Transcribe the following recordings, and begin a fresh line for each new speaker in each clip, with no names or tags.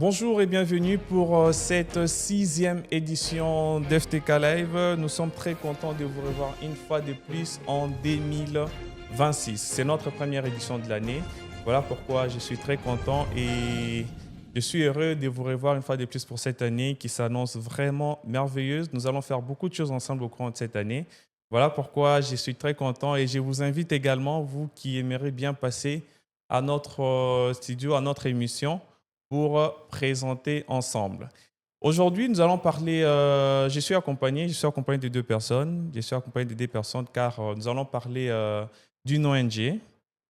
Bonjour et bienvenue pour cette sixième édition d'FTK Live. Nous sommes très contents de vous revoir une fois de plus en 2026. C'est notre première édition de l'année. Voilà pourquoi je suis très content et je suis heureux de vous revoir une fois de plus pour cette année qui s'annonce vraiment merveilleuse. Nous allons faire beaucoup de choses ensemble au cours de cette année. Voilà pourquoi je suis très content et je vous invite également, vous qui aimeriez bien passer à notre studio, à notre émission, pour présenter ensemble. Aujourd'hui, nous allons parler, je suis accompagné de deux personnes. Je suis accompagné de deux personnes car nous allons parler d'une ONG.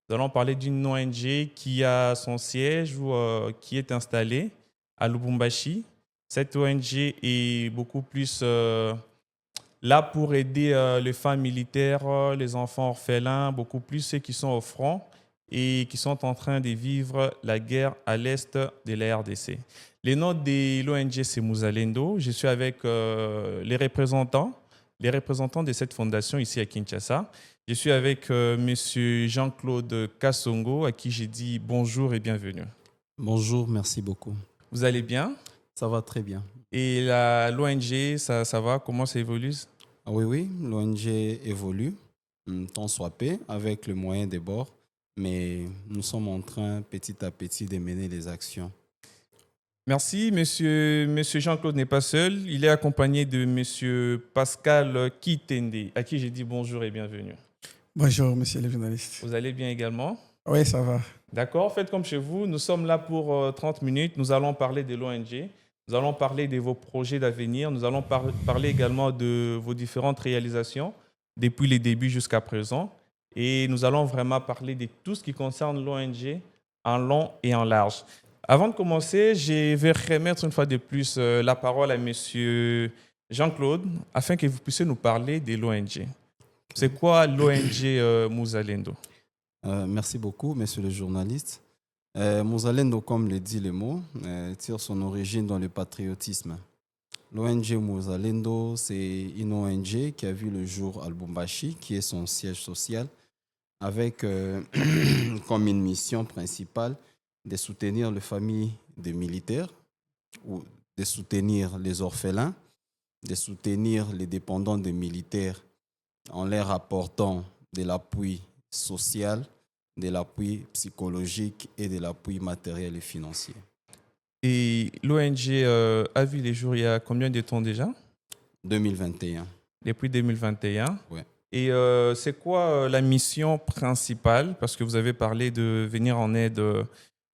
Nous allons parler d'une ONG qui a son siège ou qui est installée à Lubumbashi. Cette ONG est beaucoup plus là pour aider les femmes militaires, les enfants orphelins, beaucoup plus ceux qui sont au front et qui sont en train de vivre la guerre à l'est de la RDC. Les noms de l'ONG, c'est Muzalendo. Je suis avec les représentants de cette fondation ici à Kinshasa. Je suis avec Monsieur Jean-Claude Kassongo, à qui j'ai dit bonjour et bienvenue.
Bonjour, merci beaucoup.
Vous allez bien?
Ça va très bien.
Et l'ONG, ça va? Comment ça évolue?
Ah oui, l'ONG évolue, tant soit peu, avec le moyen des bords, mais nous sommes en train petit à petit de mener les actions.
Merci. Monsieur Jean-Claude n'est pas seul. Il est accompagné de Monsieur Pascal Kitende, à qui j'ai dit bonjour et bienvenue.
Bonjour, monsieur le journaliste.
Vous allez bien également?
Oui, ça va.
D'accord. Faites comme chez vous. Nous sommes là pour 30 minutes. Nous allons parler de l'ONG. Nous allons parler de vos projets d'avenir. Nous allons parler également de vos différentes réalisations depuis les débuts jusqu'à présent. Et nous allons vraiment parler de tout ce qui concerne l'ONG en long et en large. Avant de commencer, je vais remettre une fois de plus la parole à monsieur Jean-Claude afin que vous puissiez nous parler de l'ONG. C'est quoi l'ONG Muzalendo?
Merci beaucoup, monsieur le journaliste. Muzalendo, comme le dit le mot, tire son origine dans le patriotisme. L'ONG Muzalendo, c'est une ONG qui a vu le jour à Lubumbashi, qui est son siège social, avec comme une mission principale de soutenir les familles des militaires, ou de soutenir les orphelins, de soutenir les dépendants des militaires en leur apportant de l'appui social, de l'appui psychologique et de l'appui matériel et financier.
Et l'ONG a vu les jours il y a combien de temps déjà?
2021.
Depuis 2021.
Ouais.
Et c'est quoi la mission principale? Parce que vous avez parlé de venir en aide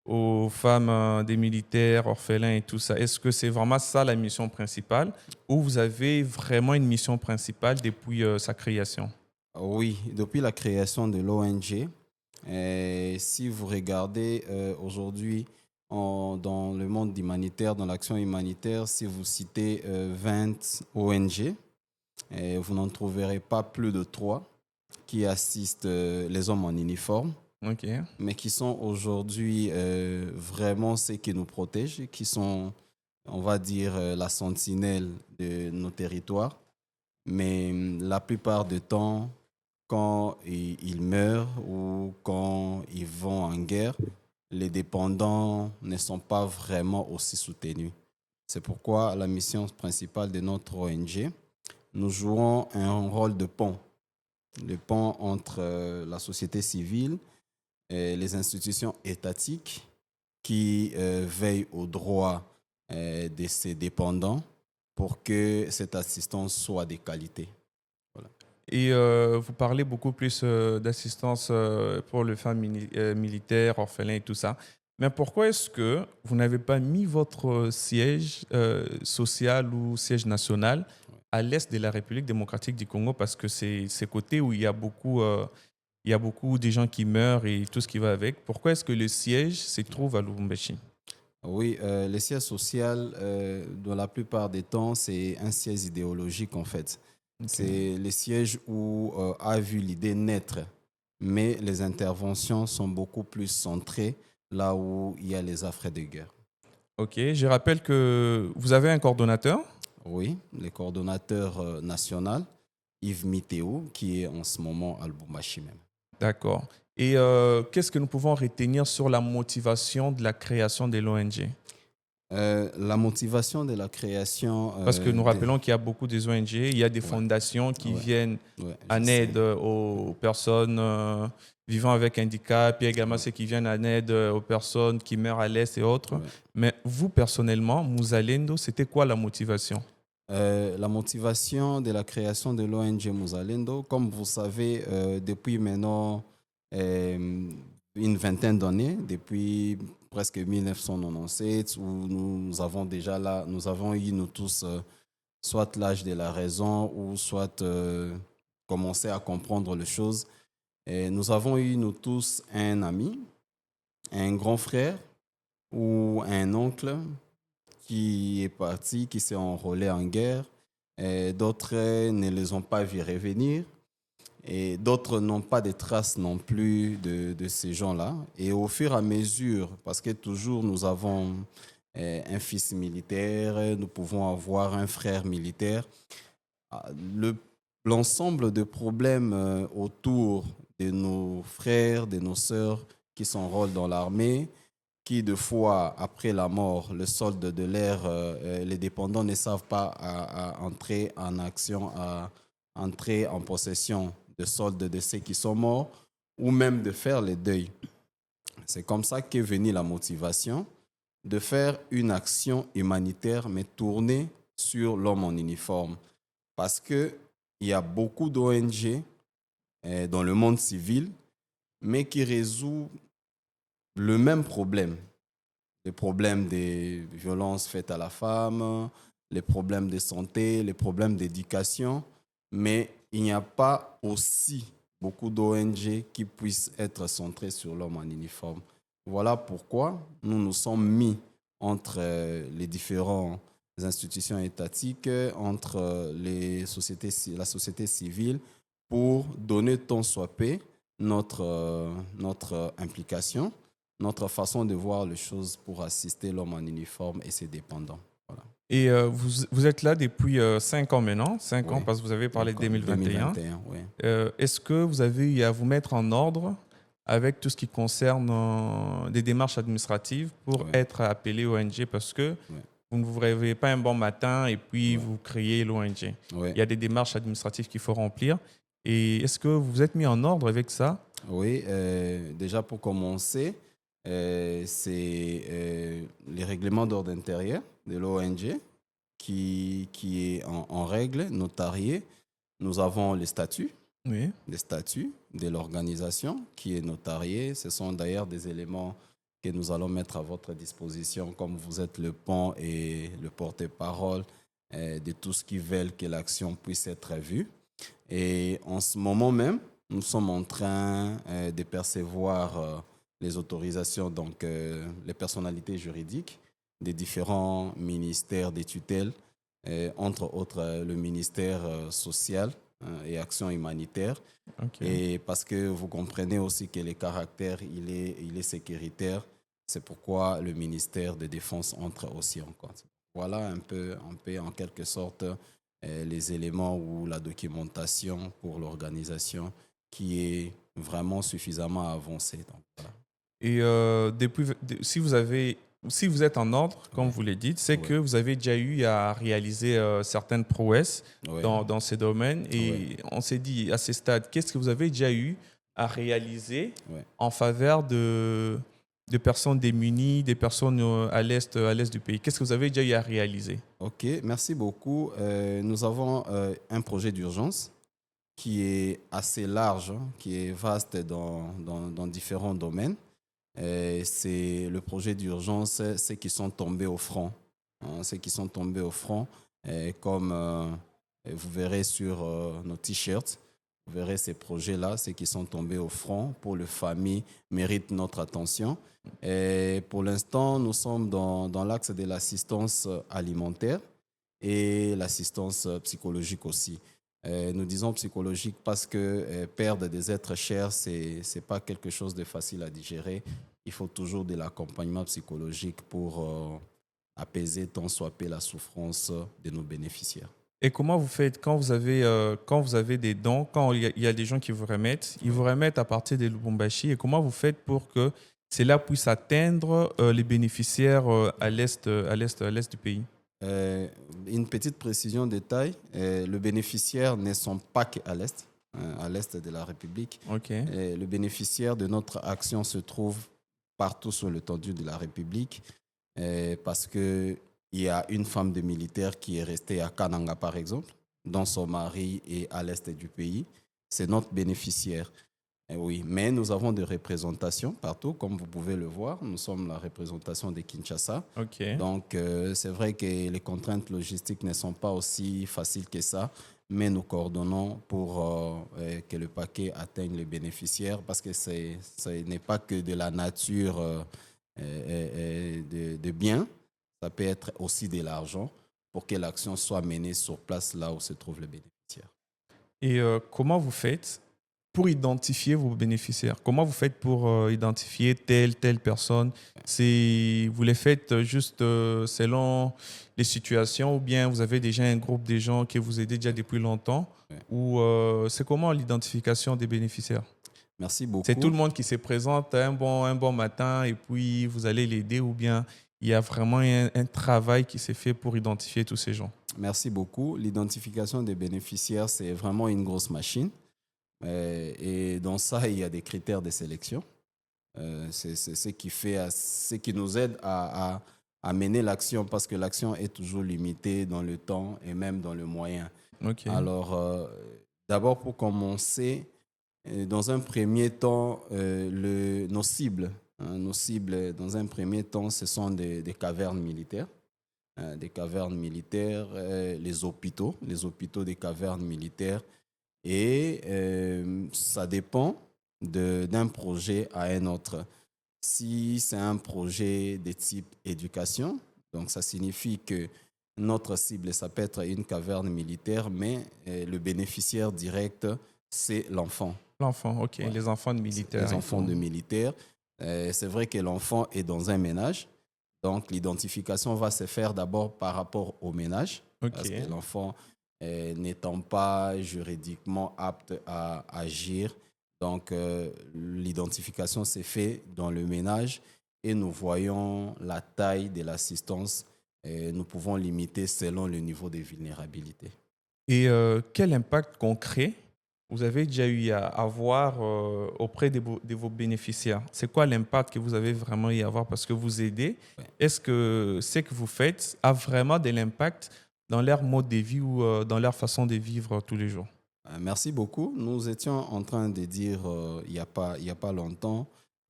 aux femmes des militaires, orphelins et tout ça. Est-ce que c'est vraiment ça la mission principale ou vous avez vraiment une mission principale depuis sa création?
Oui, depuis la création de l'ONG, si vous regardez aujourd'hui dans le monde humanitaire, dans l'action humanitaire, si vous citez 20 ONG, vous n'en trouverez pas plus de 3 qui assistent les hommes en uniforme.
Ok.
Mais qui sont aujourd'hui vraiment ceux qui nous protègent, qui sont, on va dire, la sentinelle de nos territoires. Mais la plupart du temps, quand ils meurent ou quand ils vont en guerre, les dépendants ne sont pas vraiment aussi soutenus. C'est pourquoi la mission principale de notre ONG, nous jouons un rôle de pont. Le pont entre la société civile, les institutions étatiques qui veillent aux droits de ces dépendants pour que cette assistance soit de qualité. Voilà.
Et vous parlez beaucoup plus d'assistance pour les femmes militaires, orphelins et tout ça. Mais pourquoi est-ce que vous n'avez pas mis votre siège social ou siège national à l'est de la République démocratique du Congo? Parce que c'est ce côté où il y a beaucoup de gens qui meurent et tout ce qui va avec. Pourquoi est-ce que le siège se trouve à Lubumbashi?
Oui, le siège social, dans la plupart des temps, c'est un siège idéologique en fait.
Okay.
C'est le siège où a vu l'idée naître, mais les interventions sont beaucoup plus centrées là où il y a les affres de guerre.
Ok, je rappelle que vous avez un coordonnateur.
Oui, le coordonnateur national, Yves Mithéo, qui est en ce moment à Lubumbashi même.
D'accord. Et qu'est-ce que nous pouvons retenir sur la motivation de la création de l'ONG?
La motivation de la création.
Parce que nous rappelons qu'il y a beaucoup des ONG, il y a des fondations qui viennent en aide aux personnes vivant avec handicap, puis également ceux qui viennent en aide aux personnes qui meurent à l'Est et autres. Mais vous, personnellement, Muzalendo, c'était quoi la motivation?
La motivation de la création de l'ONG Muzalendo, comme vous savez, depuis maintenant une vingtaine d'années, depuis presque 1997, où nous avons eu nous tous soit l'âge de la raison ou soit commencé à comprendre les choses. Et nous avons eu nous tous un ami, un grand frère ou un oncle qui est parti, qui s'est enrôlé en guerre. Et d'autres ne les ont pas vus revenir. Et d'autres n'ont pas de traces non plus de ces gens-là. Et au fur et à mesure, parce que toujours nous avons un fils militaire, nous pouvons avoir un frère militaire, l'ensemble de problèmes autour de nos frères, de nos sœurs qui s'enrôlent dans l'armée, qui, de fois, après la mort, le solde de l'air, les dépendants ne savent pas à entrer en action, à entrer en possession de solde de ceux qui sont morts, ou même de faire le deuil. C'est comme ça qu'est venue la motivation de faire une action humanitaire, mais tournée sur l'homme en uniforme. Parce qu'il y a beaucoup d'ONG dans le monde civil, mais qui résout le même problème. Les problèmes des violences faites à la femme, les problèmes de santé, les problèmes d'éducation. Mais il n'y a pas aussi beaucoup d'ONG qui puissent être centrées sur l'homme en uniforme. Voilà pourquoi nous nous sommes mis entre les différentes institutions étatiques, entre la société civile, pour donner tant soit peu notre implication, notre façon de voir les choses pour assister l'homme en uniforme et ses dépendants. Voilà.
Et vous êtes là depuis 5 ans maintenant, 5 ans parce que vous avez parlé de 2021.
Oui.
Est-ce que vous avez eu à vous mettre en ordre avec tout ce qui concerne des démarches administratives pour être appelé ONG, parce que vous ne vous réveillez pas un bon matin et puis vous créez l'ONG. Il y a des démarches administratives qu'il faut remplir. Et est-ce que vous vous êtes mis en ordre avec ça?
Oui, déjà pour commencer, c'est les règlements d'ordre intérieur de l'ONG qui est en règle, notarié. Nous avons les statuts de l'organisation qui est notarié. Ce sont d'ailleurs des éléments que nous allons mettre à votre disposition, comme vous êtes le pont et le porte-parole de tout ce qui veulent que l'action puisse être vue. Et en ce moment même, nous sommes en train de percevoir les autorisations, donc les personnalités juridiques des différents ministères des tutelles, entre autres le ministère social et action humanitaire. Et parce que vous comprenez aussi que le caractère, il est sécuritaire, c'est pourquoi le ministère de Défense entre aussi en compte. Voilà un peu en quelque sorte les éléments ou la documentation pour l'organisation qui est vraiment suffisamment avancée. Donc, voilà.
Et si vous êtes en ordre, comme vous le dites, c'est que vous avez déjà eu à réaliser certaines prouesses dans ces domaines. Et on s'est dit, à ces stades, qu'est-ce que vous avez déjà eu à réaliser en faveur de personnes démunies, des personnes à l'est du pays? Qu'est-ce que vous avez déjà eu à réaliser?
Ok, merci beaucoup. Nous avons un projet d'urgence qui est assez large, qui est vaste dans différents domaines. C'est le projet d'urgence, ceux qui sont tombés au front. Ceux qui sont tombés au front, comme vous verrez sur nos t-shirts, vous verrez ces projets-là, ceux qui sont tombés au front pour les familles méritent notre attention. Et pour l'instant, nous sommes dans l'axe de l'assistance alimentaire et l'assistance psychologique aussi. Nous disons psychologique parce que perdre des êtres chers, c'est pas quelque chose de facile à digérer. Il faut toujours de l'accompagnement psychologique pour apaiser tant soit peu la souffrance de nos bénéficiaires.
Et comment vous faites quand vous avez des dons, quand il y a des gens qui vous remettent, ils vous remettent à partir de Lubumbashi, et comment vous faites pour que cela puisse atteindre les bénéficiaires à l'est du pays?
Une petite précision de taille, le bénéficiaire ne sont pas qu'à à l'est de la République.
OK.
Le bénéficiaire de notre action se trouve partout sur l'étendue de la République parce qu'il y a une femme de militaire qui est restée à Kananga, par exemple, dont son mari est à l'est du pays. C'est notre bénéficiaire. Oui, mais nous avons des représentations partout, comme vous pouvez le voir. Nous sommes la représentation de Kinshasa.
OK.
Donc, c'est vrai que les contraintes logistiques ne sont pas aussi faciles que ça, mais nous coordonnons pour que le paquet atteigne les bénéficiaires parce que ce n'est pas que de la nature de biens, ça peut être aussi de l'argent pour que l'action soit menée sur place là où se trouve le bénéficiaire.
Et comment vous faites pour identifier vos bénéficiaires? Comment vous faites pour identifier telle personne? Vous les faites juste selon les situations ou bien vous avez déjà un groupe de gens qui vous aident déjà depuis longtemps?
Ouais.
Ou c'est comment l'identification des bénéficiaires?
Merci beaucoup.
C'est tout le monde qui se présente un bon matin et puis vous allez l'aider ou bien il y a vraiment un travail qui s'est fait pour identifier tous ces gens?
Merci beaucoup. L'identification des bénéficiaires, c'est vraiment une grosse machine. Et dans ça, il y a des critères de sélection. C'est ce qui nous aide à mener l'action parce que l'action est toujours limitée dans le temps et même dans le moyen.
OK.
Alors, d'abord, pour commencer, dans un premier temps, nos cibles, dans un premier temps, ce sont des cavernes militaires. Des cavernes militaires, les hôpitaux des cavernes militaires. Et ça dépend d'un projet à un autre. Si c'est un projet de type éducation, donc ça signifie que notre cible, ça peut être une caverne militaire, mais le bénéficiaire direct, c'est l'enfant.
L'enfant, OK. Ouais. Les enfants de militaires.
Les enfants de militaires. C'est vrai que l'enfant est dans un ménage. Donc, l'identification va se faire d'abord par rapport au ménage. Okay. Parce que l'enfant n'étant pas juridiquement apte à agir. Donc, l'identification s'est faite dans le ménage et nous voyons la taille de l'assistance. Nous pouvons limiter selon le niveau de vulnérabilité.
Et quel impact concret vous avez déjà eu à avoir auprès de vos bénéficiaires? C'est quoi l'impact que vous avez vraiment eu à avoir parce que vous aidez? Ouais. Est-ce que ce que vous faites a vraiment de l'impact dans leur mode de vie ou dans leur façon de vivre tous les jours?
Merci beaucoup. Nous étions en train de dire il y a pas longtemps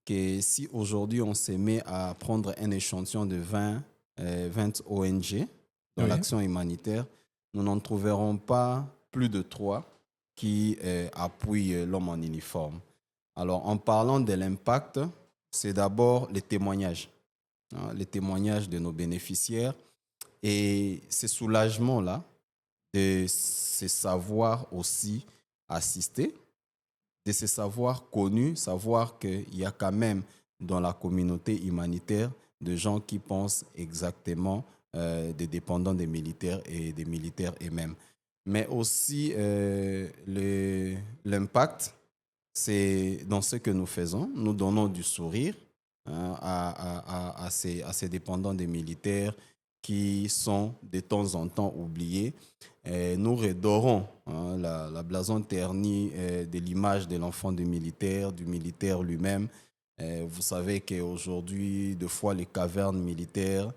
que si aujourd'hui on se met à prendre un échantillon de 20 ONG dans l'action humanitaire, nous n'en trouverons pas plus de 3 qui appuient l'homme en uniforme. Alors, en parlant de l'impact, c'est d'abord les témoignages de nos bénéficiaires et ce soulagement-là de se savoir aussi assister, de se savoir connu, savoir qu'il y a quand même dans la communauté humanitaire des gens qui pensent exactement des dépendants des militaires et des militaires eux-mêmes. Mais aussi l'impact, c'est dans ce que nous faisons. Nous donnons du sourire à ces dépendants des militaires qui sont de temps en temps oubliés. Nous redorons la blason ternie de l'image de l'enfant du militaire lui-même. Vous savez qu'aujourd'hui, des fois, les cavernes militaires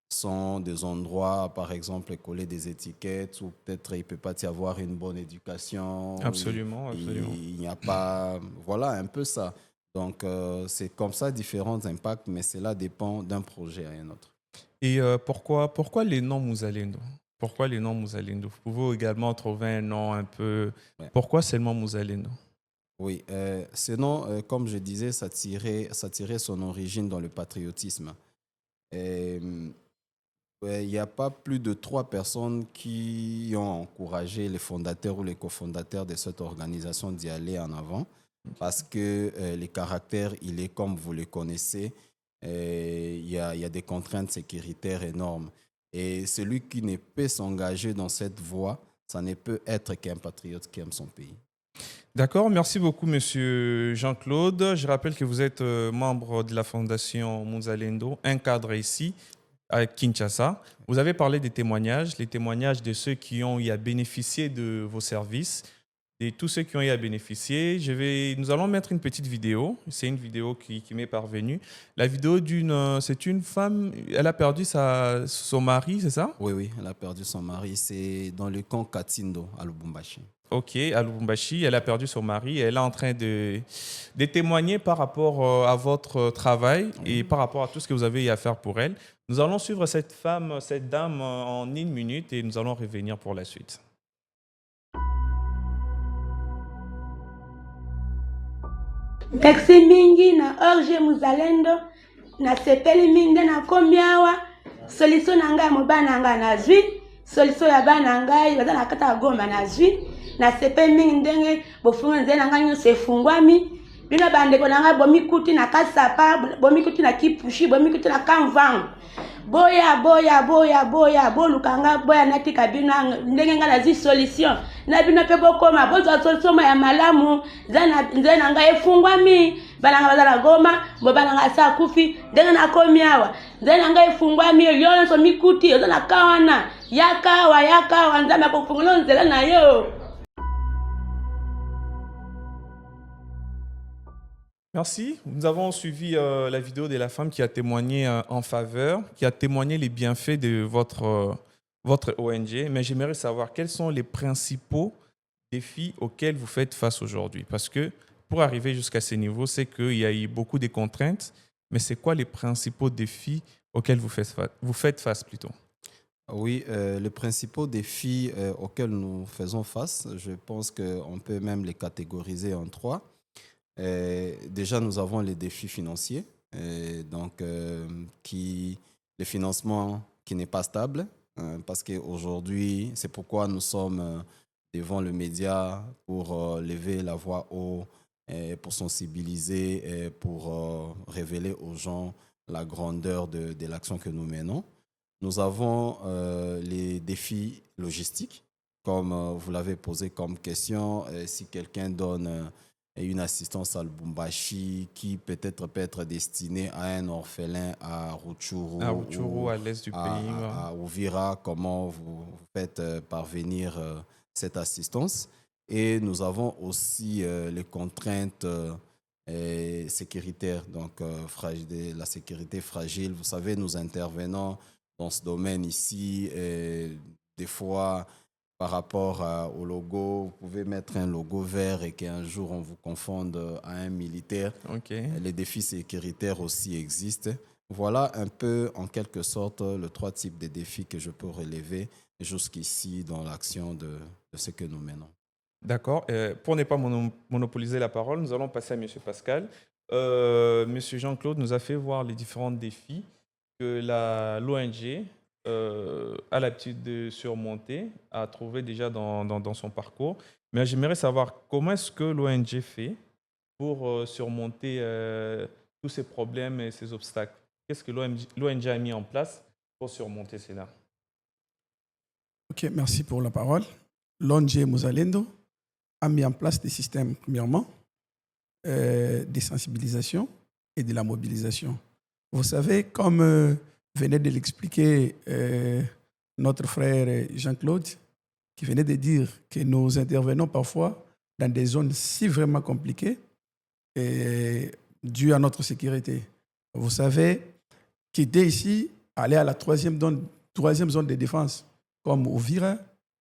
sont des endroits, par exemple, coller des étiquettes ou peut-être il ne peut pas y avoir une bonne éducation.
Absolument.
Il n'y a pas... Voilà, un peu ça. Donc, c'est comme ça différents impacts, mais cela dépend d'un projet à un autre.
Et pourquoi les noms Muzalendo? Pourquoi les noms Muzalendo? Vous pouvez également trouver un nom un peu... Ouais. Pourquoi seulement Muzalendo?
Oui, ce nom, comme je disais, ça tirait son origine dans le patriotisme. Il n'y a pas plus de 3 personnes qui ont encouragé les fondateurs ou les cofondateurs de cette organisation d'y aller en avant parce que les caractères, il est comme vous le connaissez, il y a des contraintes sécuritaires énormes. Et celui qui ne peut s'engager dans cette voie, ça ne peut être qu'un patriote qui aime son pays.
D'accord, merci beaucoup, Monsieur Jean-Claude. Je rappelle que vous êtes membre de la Fondation Muzalendo, un cadre ici à Kinshasa. Vous avez parlé des témoignages, les témoignages de ceux qui ont eu à bénéficier de vos services, et tous ceux qui ont eu à bénéficier. Nous allons mettre une petite vidéo. C'est une vidéo qui m'est parvenue. La vidéo c'est une femme, elle a perdu son mari, c'est ça?
Oui, oui, elle a perdu son mari. C'est dans le camp Katindo, à Lubumbashi.
Ok, à Lubumbashi, elle a perdu son mari et elle est en train de témoigner par rapport à votre travail et par rapport à tout ce que vous avez eu à faire pour elle. Nous allons suivre cette dame en 1 minute et nous allons revenir pour la suite.
Merci mingi na orge Muzalendo na sepeli mingi na komi awa solution na ngai mobana na ngai na zwi solution ya bana ngai baza na kata Goma na zwi na sepeli mingi ndenge bofunga nzela na ngai nyonso efungwami bino bandeko na ngai bomikuti na Kasapa bomikuti na Kipushi bomikuti na Kamvang boya boluka nga boya natika bino ndenge nga na zi solution na bino pe bokoma bozwa solution ya malamu nzela na ngai efungwami bana nga baza na Goma bana nga asa kufi ndenge nakomi awa nzela na ngai efungwami yonso mikuti oza na kawana yakawa nzambe akofungula nzela na yo.
Merci. Nous avons suivi la vidéo de la femme qui a témoigné en faveur, qui a témoigné les bienfaits de votre ONG. Mais j'aimerais savoir quels sont les principaux défis auxquels vous faites face aujourd'hui. Parce que pour arriver jusqu'à ce niveau, c'est qu'il y a eu beaucoup de contraintes. Mais c'est quoi les principaux défis auxquels vous faites face plutôt?
Oui, les principaux défis auxquels nous faisons face, je pense qu'on peut même les catégoriser en 3. Déjà, nous avons les défis financiers, donc le financement qui n'est pas stable, parce qu'aujourd'hui, c'est pourquoi nous sommes devant le média pour lever la voix haut, pour sensibiliser, pour révéler aux gens la grandeur de l'action que nous menons. Nous avons les défis logistiques, comme vous l'avez posé comme question, si quelqu'un donne une assistance à Lubumbashi qui peut-être peut être destinée à un orphelin à Rutshuru,
à l'est du pays.
À Uvira, comment vous faites parvenir cette assistance. Et nous avons aussi les contraintes sécuritaires, donc la sécurité fragile. Vous savez, nous intervenons dans ce domaine ici, des fois, par rapport au logo, vous pouvez mettre un logo vert et qu'un jour on vous confonde à un militaire.
Okay.
Les défis sécuritaires aussi existent. Voilà un peu, en quelque sorte, les 3 types de défis que je peux relever jusqu'ici dans l'action de ce que nous menons.
D'accord. Pour ne pas monopoliser la parole, nous allons passer à M. Pascal. M. Jean-Claude nous a fait voir les différents défis que l'ONG a l'habitude de surmonter, a trouvé déjà dans son parcours. Mais j'aimerais savoir comment est-ce que l'ONG fait pour surmonter tous ces problèmes et ces obstacles. Qu'est-ce que l'ONG a mis en place pour surmonter cela?
Ok, merci pour la parole. L'ONG Muzalendo a mis en place des systèmes, premièrement, de sensibilisation et de la mobilisation. Vous savez, comme venait de l'expliquer notre frère Jean-Claude, qui venait de dire que nous intervenons parfois dans des zones si vraiment compliquées dues à notre sécurité. Vous savez, quitter ici, aller à la troisième zone de défense, comme Uvira,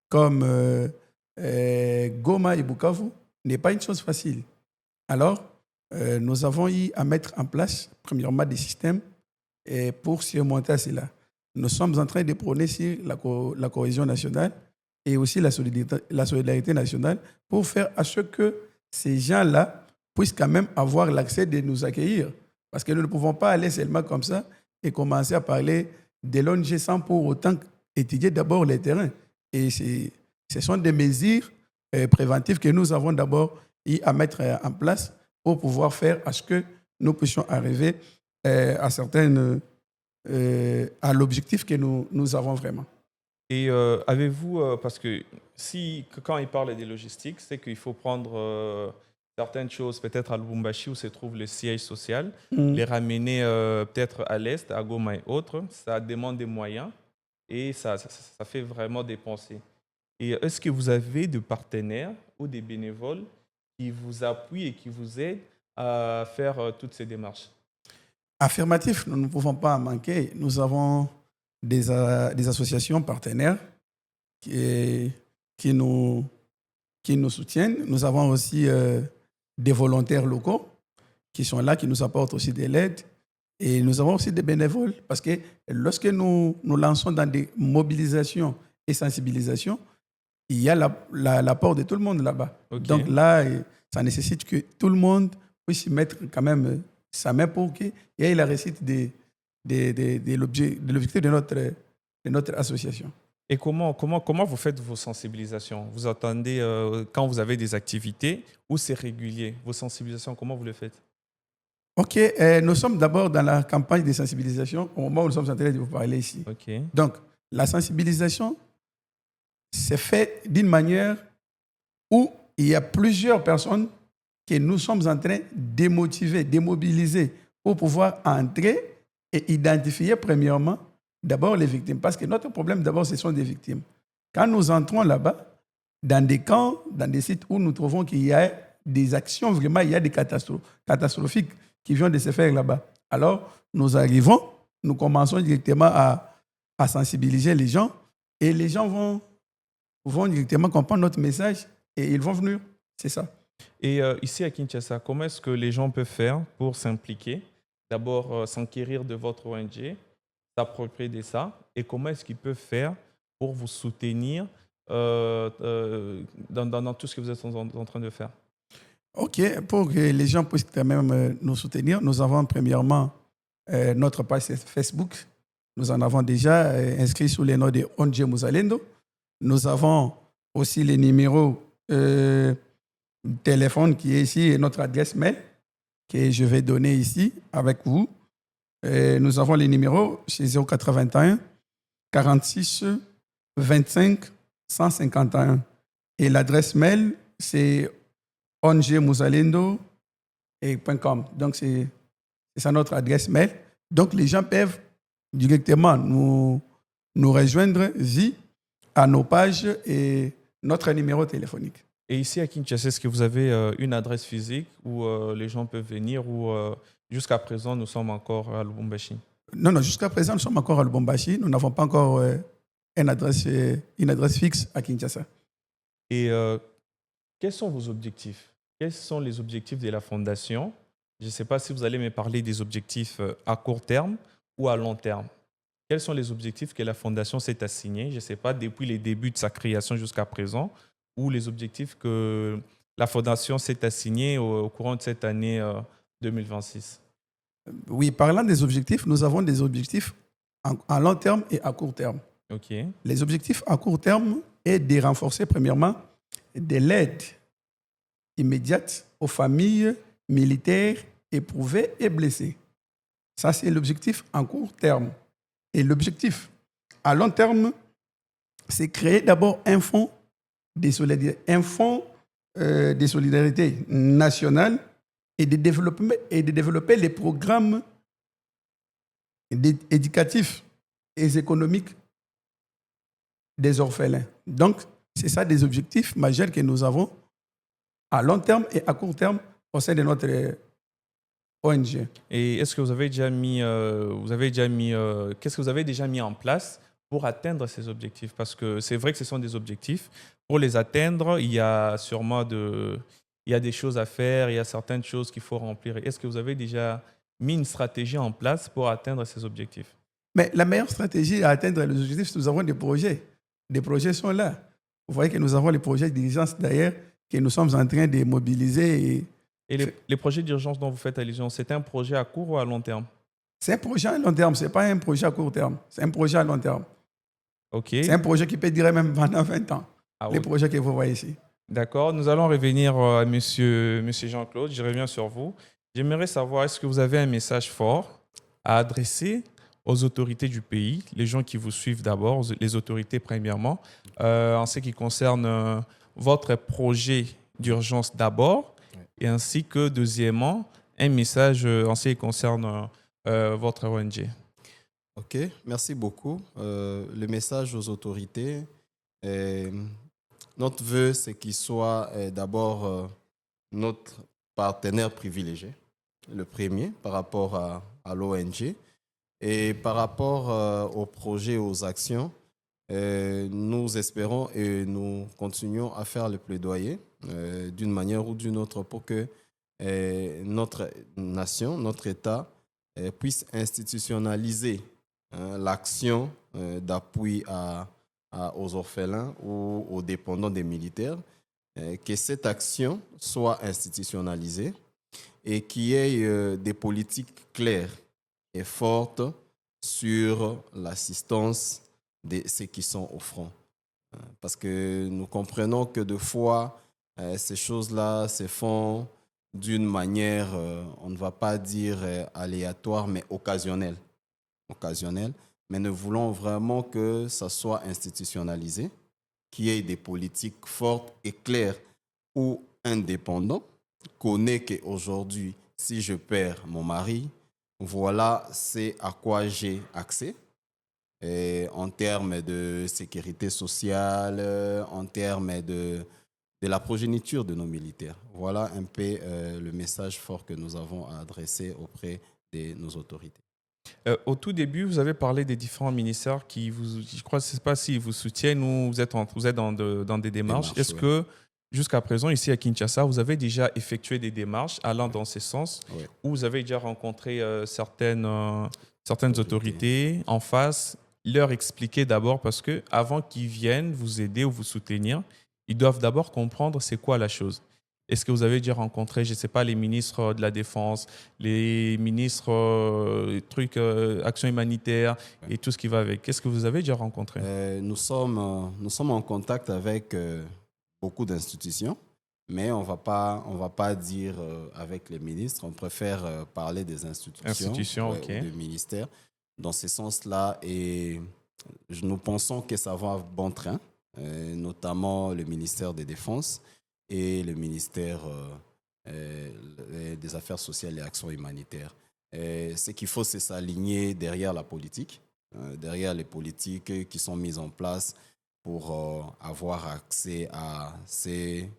comme Goma et Bukavu, n'est pas une chose facile. Alors, nous avons eu à mettre en place, premièrement, des systèmes pour surmonter à cela. Nous sommes en train de prôner sur la cohésion nationale et aussi la solidarité nationale pour faire à ce que ces gens-là puissent quand même avoir l'accès de nous accueillir. Parce que nous ne pouvons pas aller seulement comme ça et commencer à parler de l'ONG sans pour autant étudier d'abord les terrains. Et ce sont des mesures préventives que nous avons d'abord eu à mettre en place pour pouvoir faire à ce que nous puissions arriver à l'objectif que nous avons vraiment.
Et avez-vous, parce que quand il parle des logistiques, c'est qu'il faut prendre certaines choses peut-être à Lubumbashi où se trouve le siège social,
Mm.
les ramener peut-être à l'est, à Goma et autres. Ça demande des moyens et ça fait vraiment dépenser. Et est-ce que vous avez des partenaires ou des bénévoles qui vous appuient et qui vous aident à faire toutes ces démarches?
Affirmatif, nous ne pouvons pas en manquer. Nous avons des associations partenaires qui, qui, nous, qui nous soutiennent. Nous avons aussi des volontaires locaux qui sont là, qui nous apportent aussi de l'aide. Et nous avons aussi des bénévoles parce que lorsque nous nous lançons dans des mobilisations et sensibilisations, il y a l'apport de tout le monde là-bas.
Ok.
Donc là, ça nécessite que tout le monde puisse y mettre quand même sa main pour qu'il y ait la réussite de l'objectif de notre association.
Et comment vous faites vos sensibilisations? Vous attendez quand vous avez des activités ou c'est régulier? Vos sensibilisations, comment vous le faites?
OK, nous sommes d'abord dans la campagne de sensibilisation au moment où nous sommes en train de vous parler ici.
Ok.
Donc, la sensibilisation, c'est fait d'une manière où il y a plusieurs personnes que nous sommes en train de démotiver, démobiliser pour pouvoir entrer et identifier premièrement d'abord les victimes. Parce que notre problème d'abord, ce sont des victimes. Quand nous entrons là-bas, dans des camps, dans des sites où nous trouvons qu'il y a des actions, vraiment, il y a des catastrophiques qui viennent de se faire là-bas. Alors, nous arrivons, nous commençons directement à sensibiliser les gens et les gens vont directement comprendre notre message et ils vont venir. C'est ça.
Et ici à Kinshasa, comment est-ce que les gens peuvent faire pour s'impliquer? D'abord, s'enquérir de votre ONG, s'approprier de ça. Et comment est-ce qu'ils peuvent faire pour vous soutenir dans tout ce que vous êtes en train de faire?
OK, pour que les gens puissent quand même nous soutenir, nous avons premièrement notre page Facebook. Nous en avons déjà inscrit sous le nom de ONG Muzalendo. Nous avons aussi les numéros téléphone qui est ici et notre adresse mail que je vais donner ici avec vous. Nous avons les numéros chez 081 46 25 151. Et l'adresse mail, c'est ongmuzalendo.com. Donc, c'est ça notre adresse mail. Donc, les gens peuvent directement nous rejoindre à nos pages et notre numéro téléphonique.
Et ici à Kinshasa, est-ce que vous avez une adresse physique où les gens peuvent venir ou jusqu'à présent, nous sommes encore à Lubumbashi?
Non, jusqu'à présent, nous sommes encore à Lubumbashi. Nous n'avons pas encore une adresse fixe à Kinshasa.
Et quels sont vos objectifs? Quels sont les objectifs de la Fondation? Je ne sais pas si vous allez me parler des objectifs à court terme ou à long terme. Quels sont les objectifs que la Fondation s'est assignés? Je ne sais pas, depuis les débuts de sa création jusqu'à présent, ou les objectifs que la Fondation s'est assignés au courant de cette année 2026?
Oui, parlant des objectifs, nous avons des objectifs à long terme et à court terme.
Ok.
Les objectifs à court terme est de renforcer premièrement de l'aide immédiate aux familles militaires éprouvées et blessées. Ça, c'est l'objectif à court terme. Et l'objectif à long terme, c'est créer d'abord un fonds de solidarité nationale et de développer les programmes éducatifs et économiques des orphelins. Donc, c'est ça des objectifs majeurs que nous avons à long terme et à court terme au sein de notre ONG.
Et est-ce que vous avez déjà mis, qu'est-ce que vous avez déjà mis en place pour atteindre ces objectifs? Parce que c'est vrai que ce sont des objectifs. Pour les atteindre, il y a sûrement des choses à faire, il y a certaines choses qu'il faut remplir. Est-ce que vous avez déjà mis une stratégie en place pour atteindre ces objectifs?
Mais la meilleure stratégie à atteindre les objectifs, c'est nous avons des projets. Des projets sont là. Vous voyez que nous avons les projets d'urgence d'ailleurs que nous sommes en train de mobiliser.
Et les projets d'urgence dont vous faites allusion, c'est un projet à court ou à long terme?
C'est un projet à long terme, ce n'est pas un projet à court terme. C'est un projet à long terme.
Ok.
C'est un projet qui peut durer même pendant 20 ans.
Ah,
les
oui.
projets que vous voyez ici.
D'accord. Nous allons revenir à monsieur Jean-Claude. Je reviens sur vous. J'aimerais savoir, est-ce que vous avez un message fort à adresser aux autorités du pays, les gens qui vous suivent d'abord, les autorités premièrement, en ce qui concerne votre projet d'urgence d'abord, et ainsi que deuxièmement, un message en ce qui concerne votre ONG.
OK, merci beaucoup. Le message aux autorités, notre vœu, c'est qu'ils soient d'abord notre partenaire privilégié, le premier par rapport à l'ONG. Et par rapport aux projets, aux actions, nous espérons et nous continuons à faire le plaidoyer d'une manière ou d'une autre pour que notre nation, notre État puisse institutionnaliser l'action d'appui aux orphelins ou aux dépendants des militaires, que cette action soit institutionnalisée et qu'il y ait des politiques claires et forte sur l'assistance de ceux qui sont au front. Parce que nous comprenons que de fois, ces choses-là se font d'une manière, on ne va pas dire aléatoire, mais occasionnelle. Mais nous voulons vraiment que ça soit institutionnalisé, qu'il y ait des politiques fortes et claires où un dépendant connaît qu'aujourd'hui, si je perds mon mari, voilà, c'est à quoi j'ai accès en termes de sécurité sociale, en termes de la progéniture de nos militaires. Voilà un peu le message fort que nous avons à adresser auprès de nos autorités.
Au tout début, vous avez parlé des différents ministères qui vous, je crois, je ne sais pas s'ils vous soutiennent ou vous êtes dans des démarches. Est-ce que jusqu'à présent, ici à Kinshasa, vous avez déjà effectué des démarches allant dans ce sens, où vous avez déjà rencontré certaines autorités en face, leur expliquer d'abord, parce qu'avant qu'ils viennent vous aider ou vous soutenir, ils doivent d'abord comprendre c'est quoi la chose. Est-ce que vous avez déjà rencontré, je ne sais pas, les ministres de la Défense, les ministres Action humanitaire et tout ce qui va avec? Qu'est-ce que vous avez déjà rencontré?
Nous sommes en contact avec beaucoup d'institutions, mais on va pas dire avec les ministres. On préfère parler des institutions,
okay.
Des ministères. Dans ce sens-là, et nous pensons que ça va à bon train, notamment le ministère des Défenses et le ministère des Affaires sociales et Actions humanitaires. Ce qu'il faut, c'est s'aligner derrière la politique, derrière les politiques qui sont mises en place pour avoir accès à c'est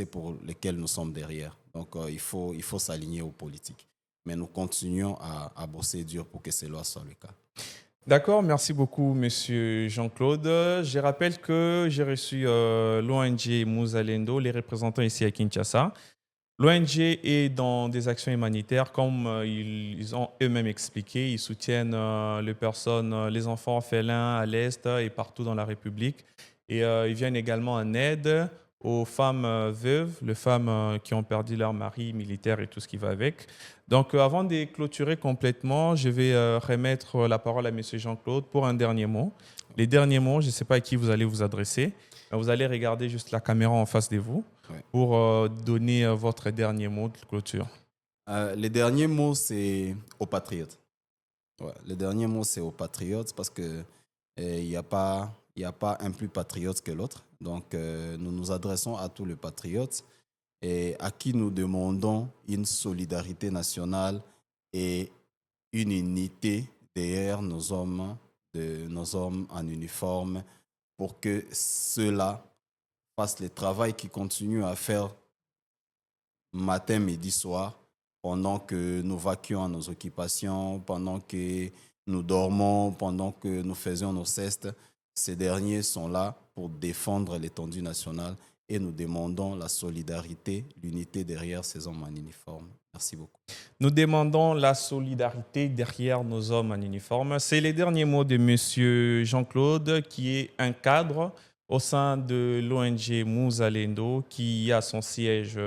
pour lesquels nous sommes derrière. Donc, il faut s'aligner aux politiques. Mais nous continuons à bosser dur pour que cela soit le cas.
D'accord, merci beaucoup, Monsieur Jean-Claude. Je rappelle que j'ai reçu l'ONG Muzalendo, les représentants ici à Kinshasa. L'ONG est dans des actions humanitaires, comme ils ont eux-mêmes expliqué. Ils soutiennent les personnes, les enfants orphelins à l'Est et partout dans la République. Et ils viennent également en aide aux femmes veuves, les femmes qui ont perdu leur mari militaire et tout ce qui va avec. Donc, avant de clôturer complètement, je vais remettre la parole à M. Jean-Claude pour un dernier mot. Les derniers mots, je ne sais pas à qui vous allez vous adresser. Vous allez regarder juste la caméra en face de vous pour donner votre dernier mot de clôture.
Le dernier mot, c'est aux patriotes. Le dernier mot, c'est aux patriotes parce qu'il n'y a pas un plus patriote que l'autre. Donc, nous nous adressons à tous les patriotes et à qui nous demandons une solidarité nationale et une unité derrière nos hommes en uniforme pour que ceux-là fassent le travail qu'ils continuent à faire matin, midi, soir, pendant que nous vaquons à nos occupations, pendant que nous dormons, pendant que nous faisons nos siestes. Ces derniers sont là pour défendre l'étendue nationale et nous demandons la solidarité, l'unité derrière ces hommes en uniforme. Merci beaucoup.
Nous demandons la solidarité derrière nos hommes en uniforme. C'est les derniers mots de M. Jean-Claude, qui est un cadre au sein de l'ONG Muzalendo, qui a son siège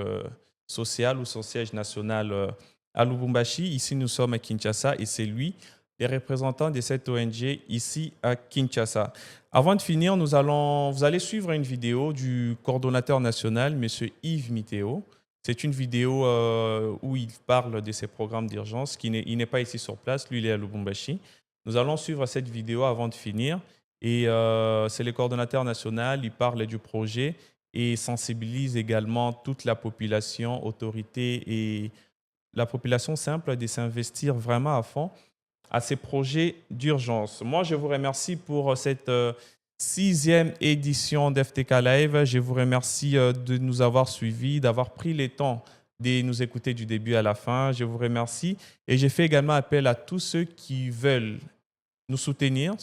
social ou son siège national à Lubumbashi. Ici, nous sommes à Kinshasa et c'est lui, les représentants de cette ONG ici à Kinshasa. Avant de finir, vous allez suivre une vidéo du coordonnateur national, M. Yves Miteo. C'est une vidéo où il parle de ses programmes d'urgence. Il n'est pas ici sur place, lui il est à Lubumbashi. Nous allons suivre cette vidéo avant de finir. Et c'est le coordonnateur national, il parle du projet et sensibilise également toute la population, autorité et la population simple de s'investir vraiment à fond à ces projets d'urgence. Moi, je vous remercie pour cette 6e édition d'FTK Live. Je vous remercie de nous avoir suivis, d'avoir pris le temps de nous écouter du début à la fin. Je vous remercie et j'ai fait également appel à tous ceux qui veulent nous soutenir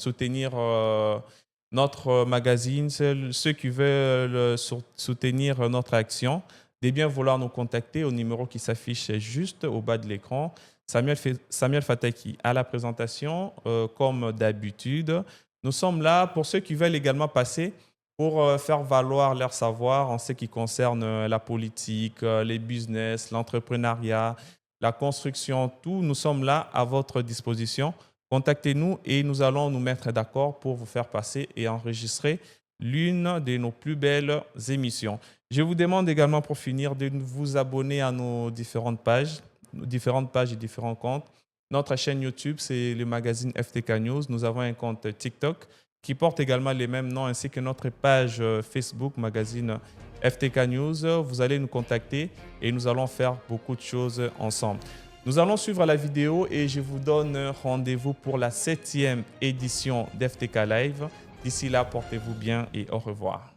notre magazine, ceux qui veulent soutenir notre action, de bien vouloir nous contacter au numéro qui s'affiche juste au bas de l'écran. Samuel Fataki à la présentation, comme d'habitude. Nous sommes là pour ceux qui veulent également passer pour faire valoir leur savoir en ce qui concerne la politique, les business, l'entrepreneuriat, la construction, tout. Nous sommes là à votre disposition. Contactez-nous et nous allons nous mettre d'accord pour vous faire passer et enregistrer l'une de nos plus belles émissions. Je vous demande également pour finir de vous abonner à nos différentes pages et différents comptes. Notre chaîne YouTube, c'est le magazine FTK News. Nous avons un compte TikTok qui porte également les mêmes noms, ainsi que notre page Facebook, magazine FTK News. Vous allez nous contacter et nous allons faire beaucoup de choses ensemble. Nous allons suivre la vidéo et je vous donne rendez-vous pour la 7e édition d'FTK Live. D'ici là, portez-vous bien et au revoir.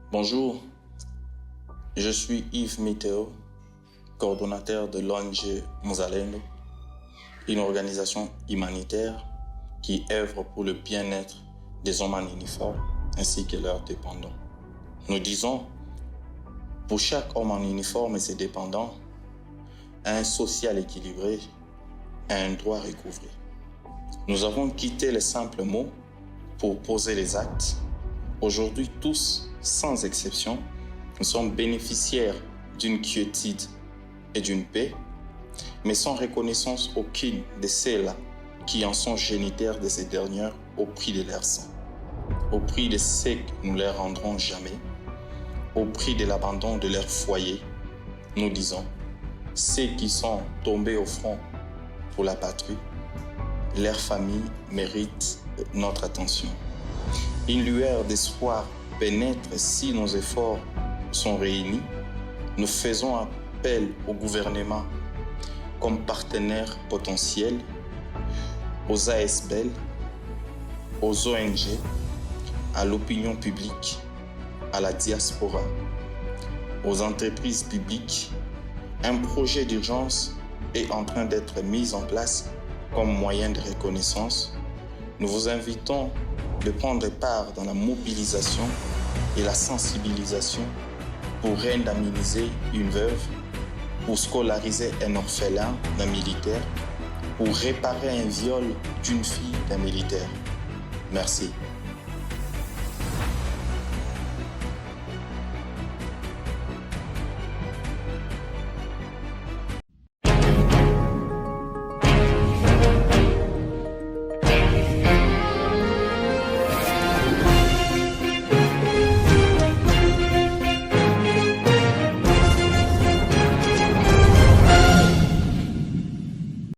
Bonjour, je suis Yves Miteo, coordonnateur de l'ONG Muzalendo, une organisation humanitaire qui œuvre pour le bien-être des hommes en uniforme ainsi que leurs dépendants. Nous disons, pour chaque homme en uniforme et ses dépendants, un social équilibré, un droit recouvré. Nous avons quitté les simples mots pour poser les actes. Aujourd'hui, tous, sans exception, nous sommes bénéficiaires d'une quiétude et d'une paix, mais sans reconnaissance aucune de celles qui en sont génitaires de ces dernières au prix de leur sang, au prix de ce que nous ne leur rendrons jamais, au prix de l'abandon de leur foyer. Nous disons, ceux qui sont tombés au front pour la patrie, leurs familles méritent notre attention. Une lueur d'espoir pénètre si nos efforts sont réunis. Nous faisons appel au gouvernement comme partenaire potentiel, aux ASBL, aux ONG, à l'opinion publique, à la diaspora, aux entreprises publiques. Un projet d'urgence est en train d'être mis en place comme moyen de reconnaissance. Nous vous invitons de prendre part dans la mobilisation et la sensibilisation pour indemniser une veuve, pour scolariser un orphelin d'un militaire, pour réparer un viol d'une fille d'un militaire. Merci.